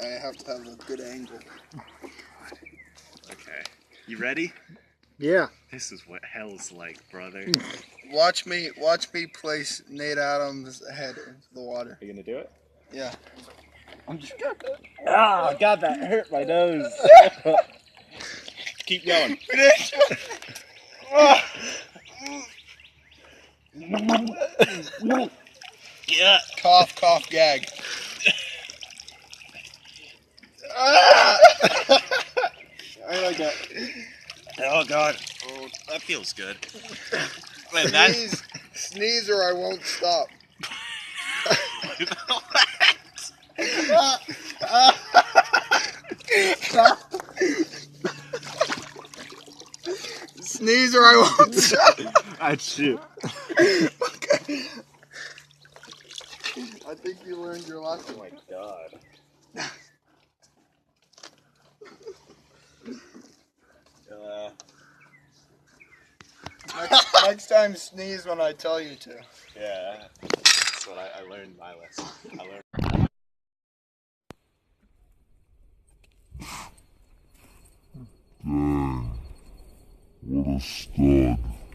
I have to have a good angle. Okay. You ready? Yeah. This is what hell's like, brother. Watch me place Nate Adams' head into the water. Are you gonna do it? Yeah. I'm just gonna. Ah, God, that hurt my nose. Keep going. Yeah. Cough, cough, gag. I like that. Oh God. Oh, that feels good. Man, Sneeze or I won't stop. Sneeze or I won't stop. I'd shoot. Okay. I think you learned your lesson. Oh my God. Next time, sneeze when I tell you to. Yeah. That's what I learned my lesson. Dang, what a stud.